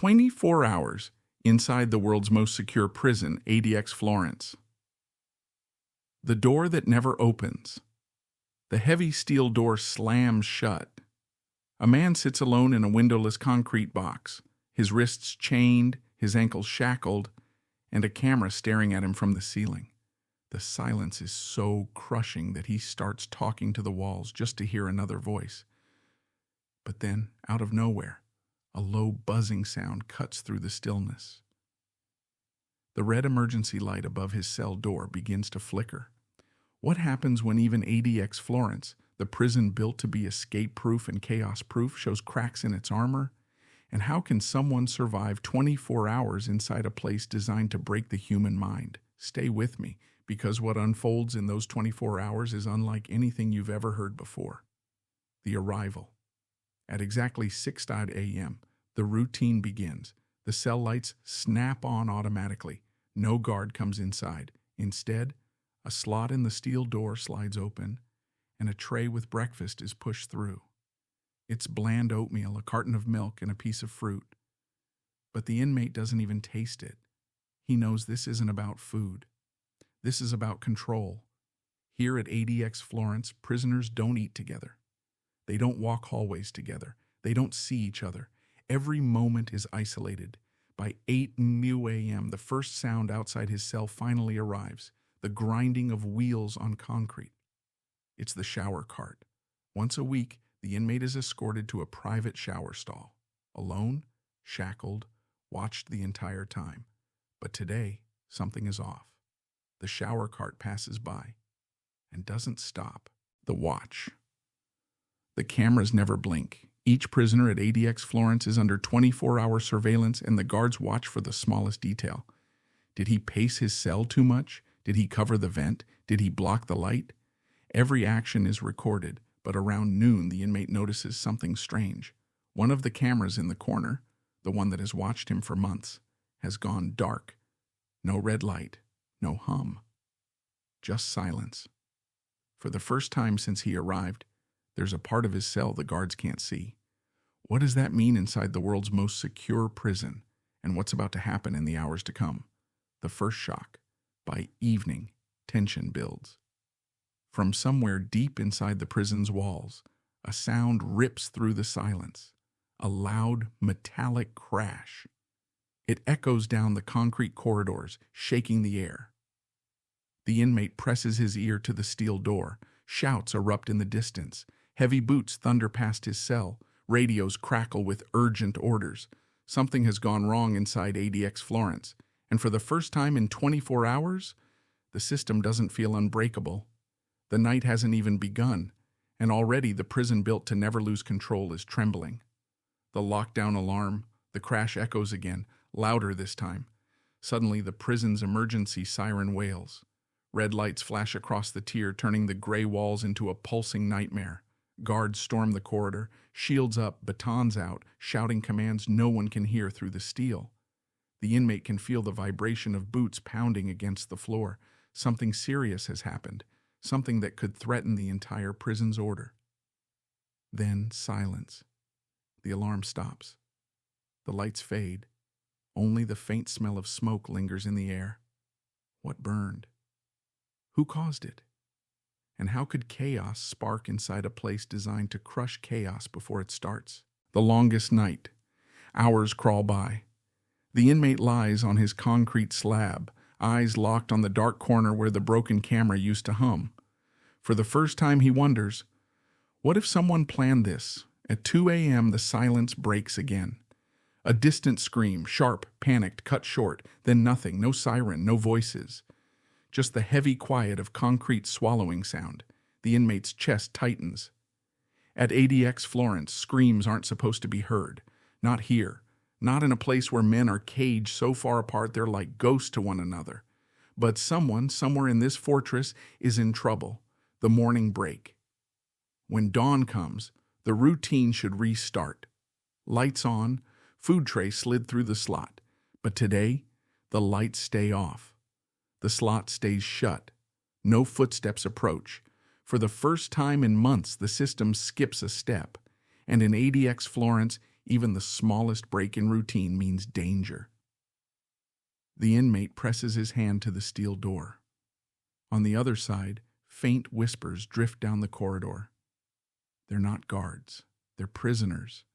24 hours inside the world's most secure prison, ADX Florence. The door that never opens. The heavy steel door slams shut. A man sits alone in a windowless concrete box, his wrists chained, his ankles shackled, and a camera staring at him from the ceiling. The silence is so crushing that he starts talking to the walls just to hear another voice. But then, out of nowhere, a low buzzing sound cuts through the stillness. The red emergency light above his cell door begins to flicker. What happens when even ADX Florence, the prison built to be escape-proof and chaos-proof, shows cracks in its armor? And how can someone survive 24 hours inside a place designed to break the human mind? Stay with me, because what unfolds in those 24 hours is unlike anything you've ever heard before. The arrival. At exactly 6 a.m., the routine begins. The cell lights snap on automatically. No guard comes inside. Instead, a slot in the steel door slides open, and a tray with breakfast is pushed through. It's bland oatmeal, a carton of milk, and a piece of fruit. But the inmate doesn't even taste it. He knows this isn't about food. This is about control. Here at ADX Florence, prisoners don't eat together. They don't walk hallways together. They don't see each other. Every moment is isolated. By 8 a.m., the first sound outside his cell finally arrives, the grinding of wheels on concrete. It's the shower cart. Once a week, the inmate is escorted to a private shower stall. Alone, shackled, watched the entire time. But today, something is off. The shower cart passes by and doesn't stop. The watch. The cameras never blink. Each prisoner at ADX Florence is under 24-hour surveillance, and the guards watch for the smallest detail. Did he pace his cell too much? Did he cover the vent? Did he block the light? Every action is recorded, but around noon the inmate notices something strange. One of the cameras in the corner, the one that has watched him for months, has gone dark. No red light, no hum. Just silence. For the first time since he arrived, there's a part of his cell the guards can't see. What does that mean inside the world's most secure prison, and what's about to happen in the hours to come? The first shock. By evening, tension builds. From somewhere deep inside the prison's walls, a sound rips through the silence. A loud, metallic crash. It echoes down the concrete corridors, shaking the air. The inmate presses his ear to the steel door. Shouts erupt in the distance. Heavy boots thunder past his cell. Radios crackle with urgent orders. Something has gone wrong inside ADX Florence, and for the first time in 24 hours, the system doesn't feel unbreakable. The night hasn't even begun, and already the prison built to never lose control is trembling. The lockdown alarm, the crash echoes again, louder this time. Suddenly, the prison's emergency siren wails. Red lights flash across the tier, turning the gray walls into a pulsing nightmare. Guards storm the corridor, shields up, batons out, shouting commands no one can hear through the steel. The inmate can feel the vibration of boots pounding against the floor. Something serious has happened, something that could threaten the entire prison's order. Then silence. The alarm stops. The lights fade. Only the faint smell of smoke lingers in the air. What burned? Who caused it? And how could chaos spark inside a place designed to crush chaos before it starts? The longest night. Hours crawl by. The inmate lies on his concrete slab, eyes locked on the dark corner where the broken camera used to hum. For the first time he wonders, what if someone planned this? At 2 a.m. the silence breaks again. A distant scream, sharp, panicked, cut short, then nothing, no siren, no voices. Just the heavy quiet of concrete swallowing sound. The inmate's chest tightens. At ADX Florence, screams aren't supposed to be heard. Not here. Not in a place where men are caged so far apart they're like ghosts to one another. But someone, somewhere in this fortress, is in trouble. The morning break. When dawn comes, the routine should restart. Lights on, food tray slid through the slot. But today, the lights stay off. The slot stays shut. No footsteps approach. For the first time in months, the system skips a step. And in ADX Florence, Even the smallest break in routine means danger. The inmate presses his hand to the steel door. On the other side, faint whispers drift down the corridor. They're not guards. They're prisoners.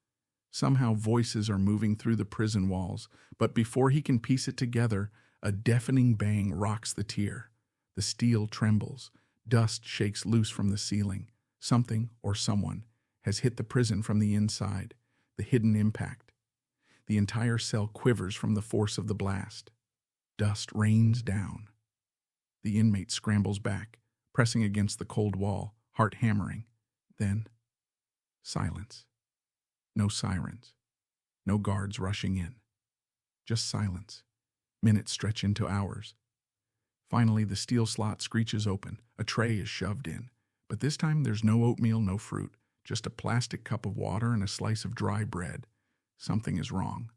Somehow voices are moving through the prison walls, but before he can piece it together, a deafening bang rocks the tier. The steel trembles. Dust shakes loose from the ceiling. Something, or someone, has hit the prison from the inside. The hidden impact. The entire cell quivers from the force of the blast. Dust rains down. The inmate scrambles back, pressing against the cold wall, heart hammering. Then, silence. No sirens. No guards rushing in. Just silence. Minutes stretch into hours. Finally, the steel slot screeches open. A tray is shoved in. But this time there's no oatmeal, no fruit. Just a plastic cup of water and a slice of dry bread. Something is wrong.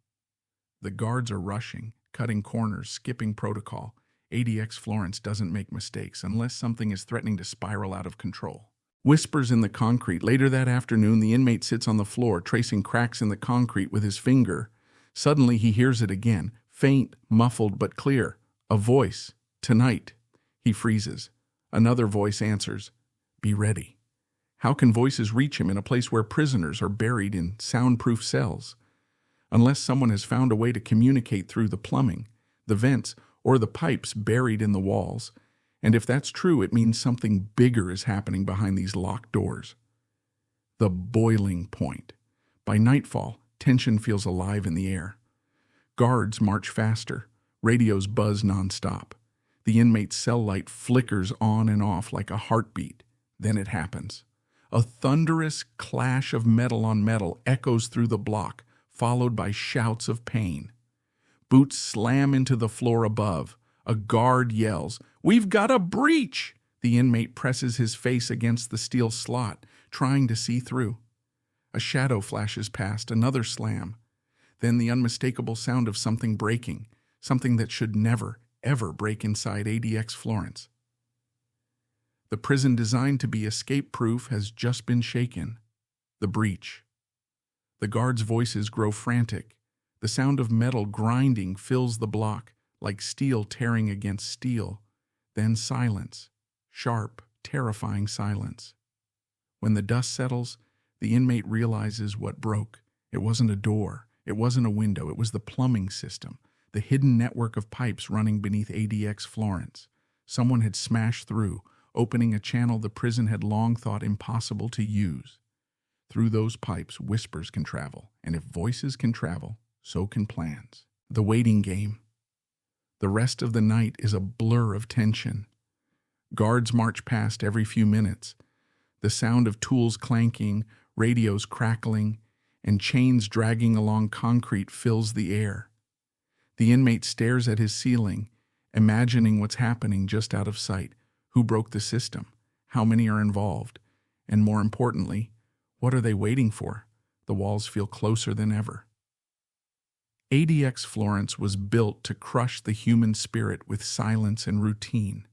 The guards are rushing, cutting corners, skipping protocol. ADX Florence doesn't make mistakes unless something is threatening to spiral out of control. Whispers in the concrete. Later that afternoon, the inmate sits on the floor, tracing cracks in the concrete with his finger. Suddenly, he hears it again, faint, muffled, but clear. A voice. Tonight. He freezes. Another voice answers. Be ready. How can voices reach him in a place where prisoners are buried in soundproof cells? Unless someone has found a way to communicate through the plumbing, the vents, or the pipes buried in the walls. And if that's true, it means something bigger is happening behind these locked doors. The boiling point. By nightfall, tension feels alive in the air. Guards march faster. Radios buzz nonstop. The inmate's cell light flickers on and off like a heartbeat. Then it happens. A thunderous clash of metal on metal echoes through the block, followed by shouts of pain. Boots slam into the floor above. A guard yells, "We've got a breach!" The inmate presses his face against the steel slot, trying to see through. A shadow flashes past, another slam. Then the unmistakable sound of something breaking, something that should never, ever break inside ADX Florence. The prison designed to be escape-proof has just been shaken. The breach. The guards' voices grow frantic. The sound of metal grinding fills the block, like steel tearing against steel. Then silence. Sharp, terrifying silence. When the dust settles, the inmate realizes what broke. It wasn't a door. It wasn't a window. It was the plumbing system, the hidden network of pipes running beneath ADX Florence. Someone had smashed through, opening a channel the prison had long thought impossible to use. Through those pipes, whispers can travel, and if voices can travel, so can plans. The waiting game. The rest of the night is a blur of tension. Guards march past every few minutes. The sound of tools clanking, radios crackling, and chains dragging along concrete fills the air. The inmate stares at his ceiling, imagining what's happening just out of sight. Who broke the system? How many are involved? And more importantly, what are they waiting for? The walls feel closer than ever. ADX Florence was built to crush the human spirit with silence and routine.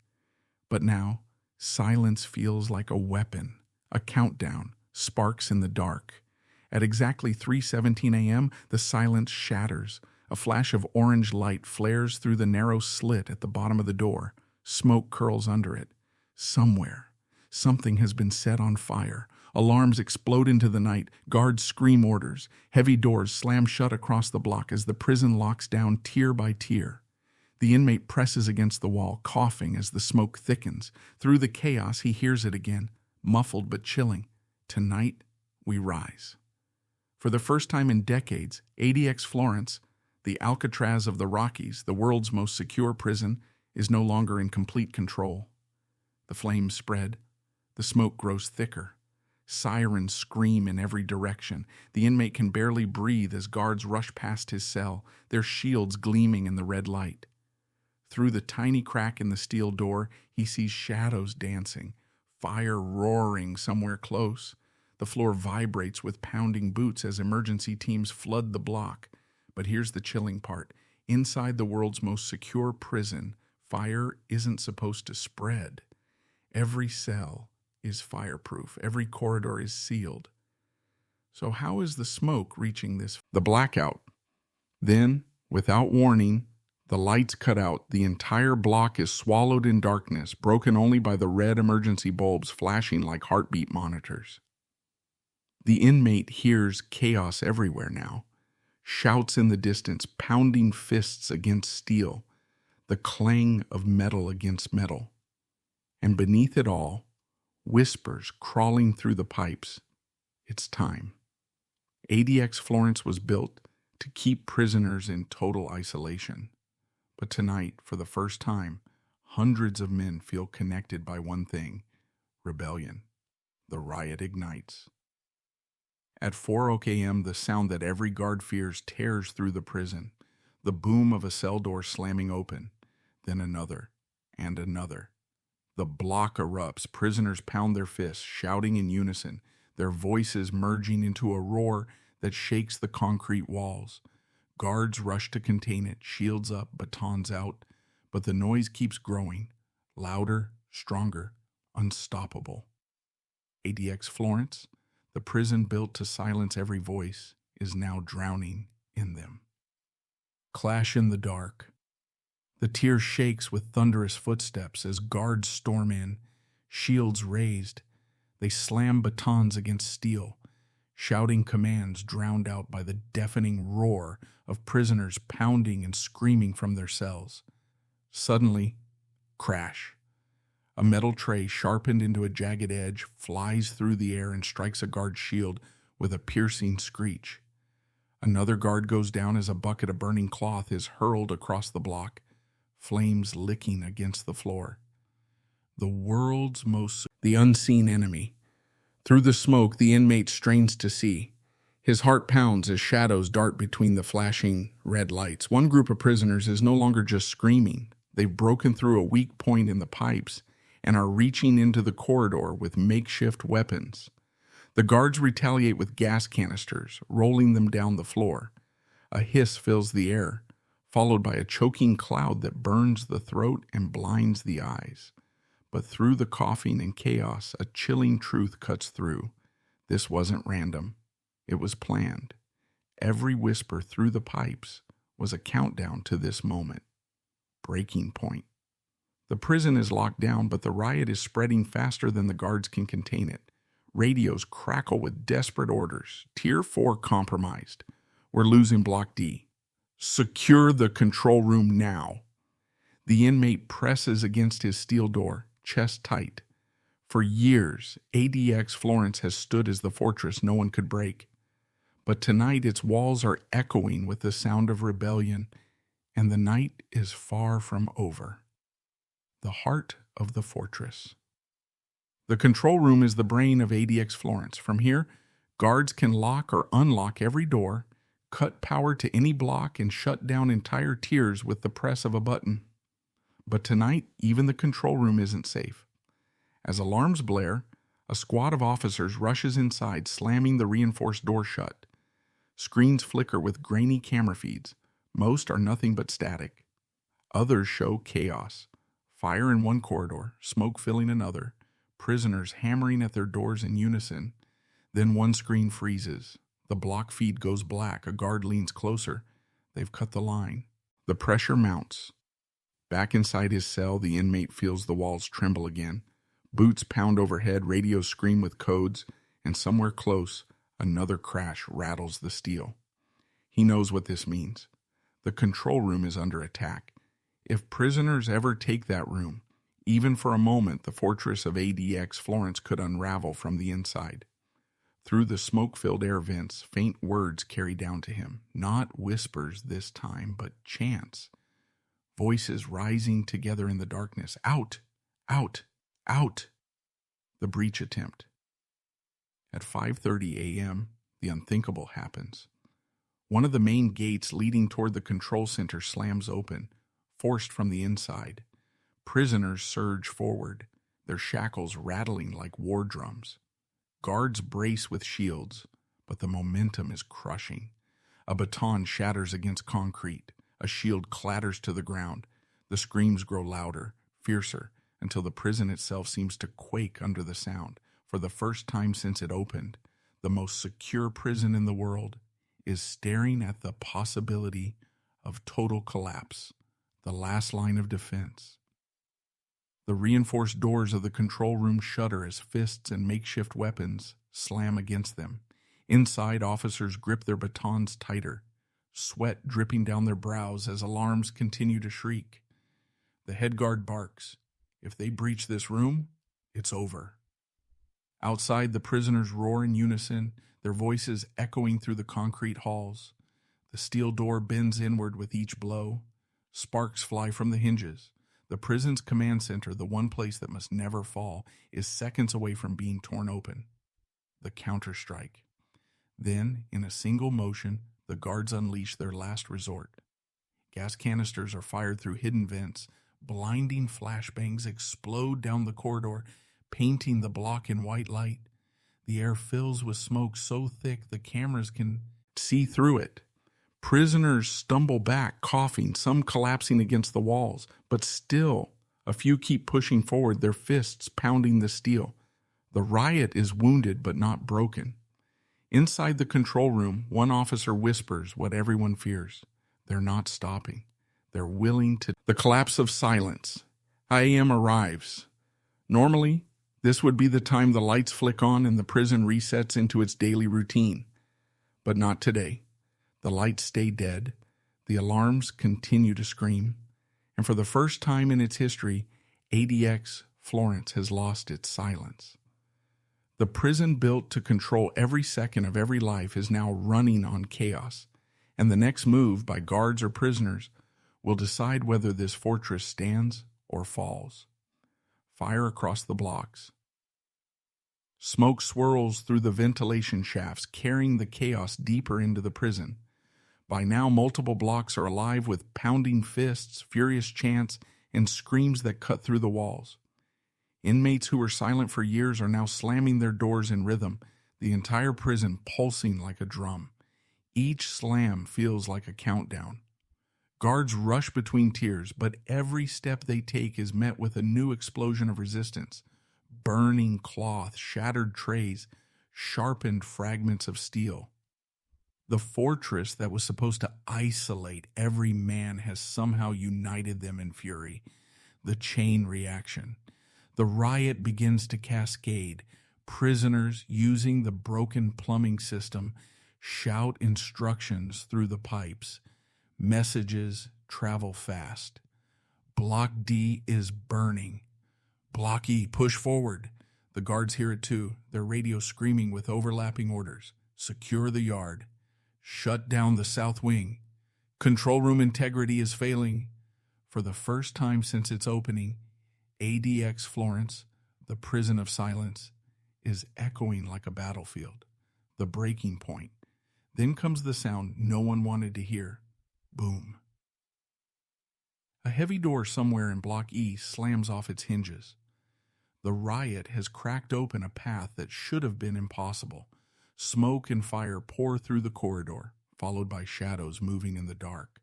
But now, silence feels like a weapon, a countdown, sparks in the dark. At exactly 3:17 a.m., the silence shatters. A flash of orange light flares through the narrow slit at the bottom of the door. Smoke curls under it. Somewhere, something has been set on fire. Alarms explode into the night. Guards scream orders. Heavy doors slam shut across the block as the prison locks down tier by tier. The inmate presses against the wall, coughing as the smoke thickens. Through the chaos, he hears it again, muffled but chilling. Tonight, we rise. For the first time in decades, ADX Florence, the Alcatraz of the Rockies, the world's most secure prison, is no longer in complete control. The flames spread. The smoke grows thicker. Sirens scream in every direction. The inmate can barely breathe as guards rush past his cell, their shields gleaming in the red light. Through the tiny crack in the steel door, he sees shadows dancing, fire roaring somewhere close. The floor vibrates with pounding boots as emergency teams flood the block. But here's the chilling part. Inside the world's most secure prison, fire isn't supposed to spread. Every cell is fireproof. Every corridor is sealed. So how is the smoke reaching the blackout? Then, without warning, the lights cut out. The entire block is swallowed in darkness, broken only by the red emergency bulbs flashing like heartbeat monitors. The inmate hears chaos everywhere now. Shouts in the distance, pounding fists against steel, the clang of metal against metal. And beneath it all, whispers crawling through the pipes. It's time. ADX Florence was built to keep prisoners in total isolation. But tonight, for the first time, hundreds of men feel connected by one thing: rebellion. The Riot Ignites. At 4 a.m., the sound that every guard fears tears through the prison, the boom of a cell door slamming open, then another and another. The block erupts, prisoners pound their fists, shouting in unison, their voices merging into a roar that shakes the concrete walls. Guards rush to contain it, shields up, batons out, but the noise keeps growing, louder, stronger, unstoppable. ADX Florence, the prison built to silence every voice, is now drowning in them. Clash in the dark. The tier shakes with thunderous footsteps as guards storm in, shields raised. They slam batons against steel, shouting commands drowned out by the deafening roar of prisoners pounding and screaming from their cells. Suddenly, crash. A metal tray, sharpened into a jagged edge, flies through the air and strikes a guard's shield with a piercing screech. Another guard goes down as a bucket of burning cloth is hurled across the block, flames licking against the floor. The unseen enemy. Through the smoke, the inmate strains to see. His heart pounds as shadows dart between the flashing red lights. One group of prisoners is no longer just screaming. They've broken through a weak point in the pipes and are reaching into the corridor with makeshift weapons. The guards retaliate with gas canisters, rolling them down the floor. A hiss fills the air, followed by a choking cloud that burns the throat and blinds the eyes. But through the coughing and chaos, a chilling truth cuts through. This wasn't random. It was planned. Every whisper through the pipes was a countdown to this moment. Breaking point. The prison is locked down, but the riot is spreading faster than the guards can contain it. Radios crackle with desperate orders. Tier 4 compromised. We're losing Block D. Secure the control room now. The inmate presses against his steel door, chest tight. For years, ADX Florence has stood as the fortress no one could break. But tonight its walls are echoing with the sound of rebellion, and the night is far from over. The heart of the fortress. The control room is the brain of ADX Florence. From here, guards can lock or unlock every door, cut power to any block, and shut down entire tiers with the press of a button. But tonight, even the control room isn't safe. As alarms blare, a squad of officers rushes inside, slamming the reinforced door shut. Screens flicker with grainy camera feeds. Most are nothing but static. Others show chaos. Fire in one corridor, smoke filling another, prisoners hammering at their doors in unison. Then one screen freezes. The block feed goes black. A guard leans closer. They've cut the line. The pressure mounts. Back inside his cell, the inmate feels the walls tremble again. Boots pound overhead, radios scream with codes, and somewhere close, another crash rattles the steel. He knows what this means. The control room is under attack. If prisoners ever take that room, even for a moment, the fortress of ADX Florence could unravel from the inside. Through the smoke-filled air vents, faint words carry down to him. Not whispers this time, but chants. Voices rising together in the darkness. Out! Out! Out! The breach attempt. At 5:30 a.m., the unthinkable happens. One of the main gates leading toward the control center slams open, forced from the inside. Prisoners surge forward, their shackles rattling like war drums. Guards brace with shields, but the momentum is crushing. A baton shatters against concrete. A shield clatters to the ground. The screams grow louder, fiercer, until the prison itself seems to quake under the sound. For the first time since it opened, the most secure prison in the world, is staring at the possibility of total collapse, the last line of defense. The reinforced doors of the control room shudder as fists and makeshift weapons slam against them. Inside, officers grip their batons tighter, sweat dripping down their brows as alarms continue to shriek. The head guard barks. If they breach this room, it's over. Outside, the prisoners roar in unison, their voices echoing through the concrete halls. The steel door bends inward with each blow. Sparks fly from the hinges. The prison's command center, the one place that must never fall, is seconds away from being torn open. The counterstrike. Then, in a single motion, the guards unleash their last resort. Gas canisters are fired through hidden vents. Blinding flashbangs explode down the corridor, painting the block in white light. The air fills with smoke so thick the cameras can see through it. Prisoners stumble back, coughing, some collapsing against the walls, but still, a few keep pushing forward, their fists pounding the steel. The riot is wounded but not broken. Inside the control room, one officer whispers what everyone fears. They're not stopping. They're willing to. The collapse of silence. IAM arrives. Normally, this would be the time the lights flick on and the prison resets into its daily routine. But not today. The lights stay dead. The alarms continue to scream. And for the first time in its history, ADX Florence has lost its silence. The prison built to control every second of every life is now running on chaos. And the next move by guards or prisoners will decide whether this fortress stands or falls. Fire across the blocks. Smoke swirls through the ventilation shafts, carrying the chaos deeper into the prison. By now, multiple blocks are alive with pounding fists, furious chants, and screams that cut through the walls. Inmates who were silent for years are now slamming their doors in rhythm, the entire prison pulsing like a drum. Each slam feels like a countdown. Guards rush between tiers, but every step they take is met with a new explosion of resistance. Burning cloth, shattered trays, sharpened fragments of steel. The fortress that was supposed to isolate every man has somehow united them in fury. The chain reaction. The riot begins to cascade. Prisoners, using the broken plumbing system, shout instructions through the pipes. Messages travel fast. Block D is burning. Block E, push forward. The guards hear it too, their radio screaming with overlapping orders. Secure the yard. Shut down the south wing. Control room integrity is failing. For the first time since its opening, ADX Florence, the prison of silence, is echoing like a battlefield. The breaking point. Then comes the sound no one wanted to hear. Boom. A heavy door somewhere in Block E slams off its hinges. The riot has cracked open a path that should have been impossible. Smoke and fire pour through the corridor, followed by shadows moving in the dark.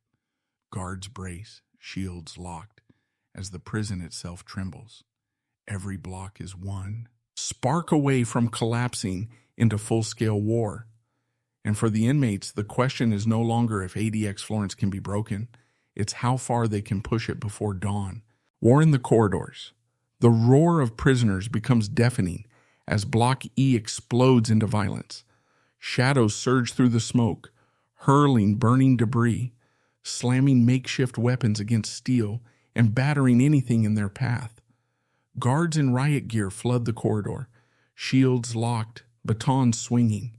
Guards brace, shields locked, as the prison itself trembles. Every block is one spark away from collapsing into full-scale war. And for the inmates, the question is no longer if ADX Florence can be broken. It's how far they can push it before dawn. War in the corridors. The roar of prisoners becomes deafening as Block E explodes into violence. Shadows surge through the smoke, hurling burning debris, slamming makeshift weapons against steel, and battering anything in their path. Guards in riot gear flood the corridor, shields locked, batons swinging.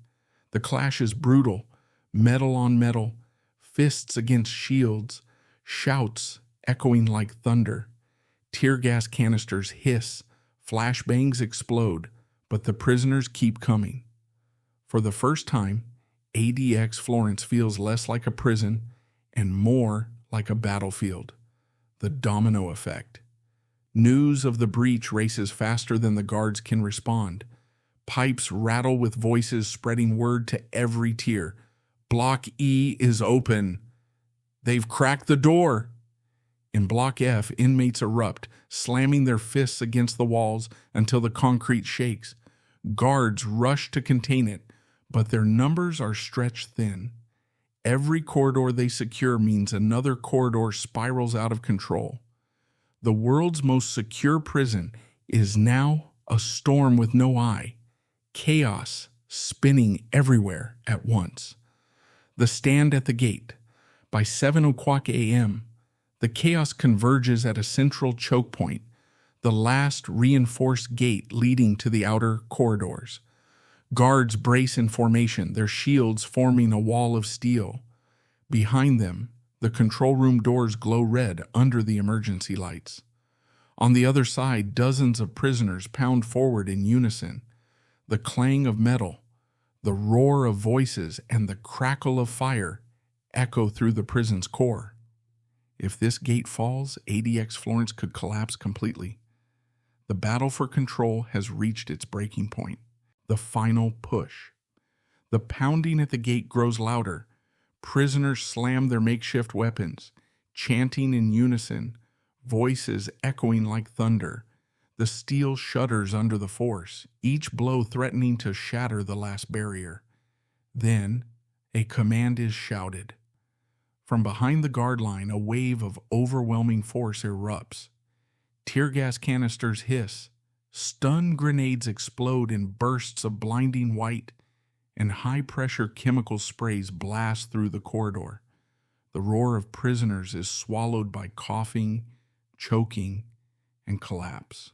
The clash is brutal, metal on metal, fists against shields, shouts echoing like thunder. Tear gas canisters hiss, flashbangs explode, but the prisoners keep coming. For the first time, ADX Florence feels less like a prison and more like a battlefield. The domino effect. News of the breach races faster than the guards can respond. Pipes rattle with voices spreading word to every tier. Block E is open. They've cracked the door. In Block F, inmates erupt, slamming their fists against the walls until the concrete shakes. Guards rush to contain it, But their numbers are stretched thin. Every corridor they secure means another corridor spirals out of control. The world's most secure prison is now a storm with no eye, chaos spinning everywhere at once. The stand at the gate. By 7 o'clock a.m., the chaos converges at a central choke point, the last reinforced gate leading to the outer corridors. Guards brace in formation, their shields forming a wall of steel. Behind them, the control room doors glow red under the emergency lights. On the other side, dozens of prisoners pound forward in unison. The clang of metal, the roar of voices, and the crackle of fire echo through the prison's core. If this gate falls, ADX Florence could collapse completely. The battle for control has reached its breaking point. The final push. The pounding at the gate grows louder. Prisoners slam their makeshift weapons, chanting in unison, voices echoing like thunder. The steel shudders under the force, each blow threatening to shatter the last barrier. Then, a command is shouted. From behind the guard line, a wave of overwhelming force erupts. Tear gas canisters hiss, stun grenades explode in bursts of blinding white, and high-pressure chemical sprays blast through the corridor. The roar of prisoners is swallowed by coughing, choking, and collapse.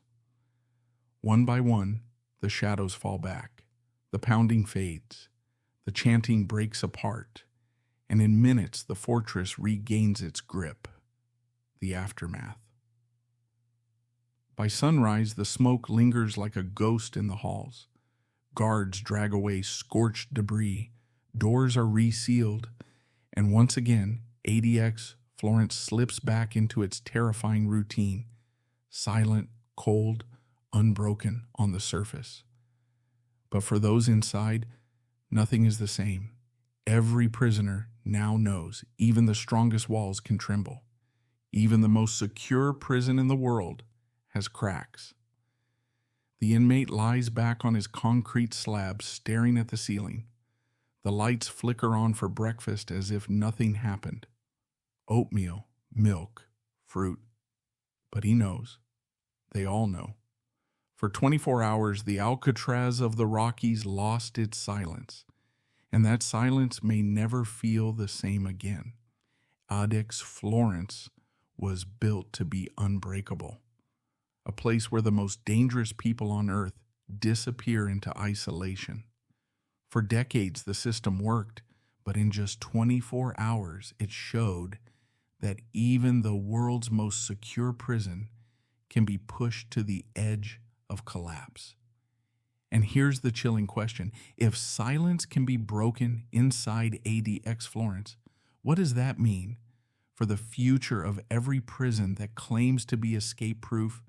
One by one, the shadows fall back. The pounding fades. The chanting breaks apart. And in minutes, the fortress regains its grip. The aftermath. By sunrise, the smoke lingers like a ghost in the halls. Guards drag away scorched debris. Doors are resealed. And once again, ADX Florence slips back into its terrifying routine. Silent, cold, unbroken on the surface. But for those inside, nothing is the same. Every prisoner now knows even the strongest walls can tremble. Even the most secure prison in the world has cracks. The inmate lies back on his concrete slab, staring at the ceiling. The lights flicker on for breakfast as if nothing happened. Oatmeal, milk, fruit. But he knows. They all know. For 24 hours, the Alcatraz of the Rockies lost its silence. And that silence may never feel the same again. ADX Florence was built to be unbreakable. A place where the most dangerous people on Earth disappear into isolation. For decades, the system worked, but in just 24 hours, it showed that even the world's most secure prison can be pushed to the edge of collapse. And here's the chilling question. If silence can be broken inside ADX Florence, what does that mean for the future of every prison that claims to be escape-proof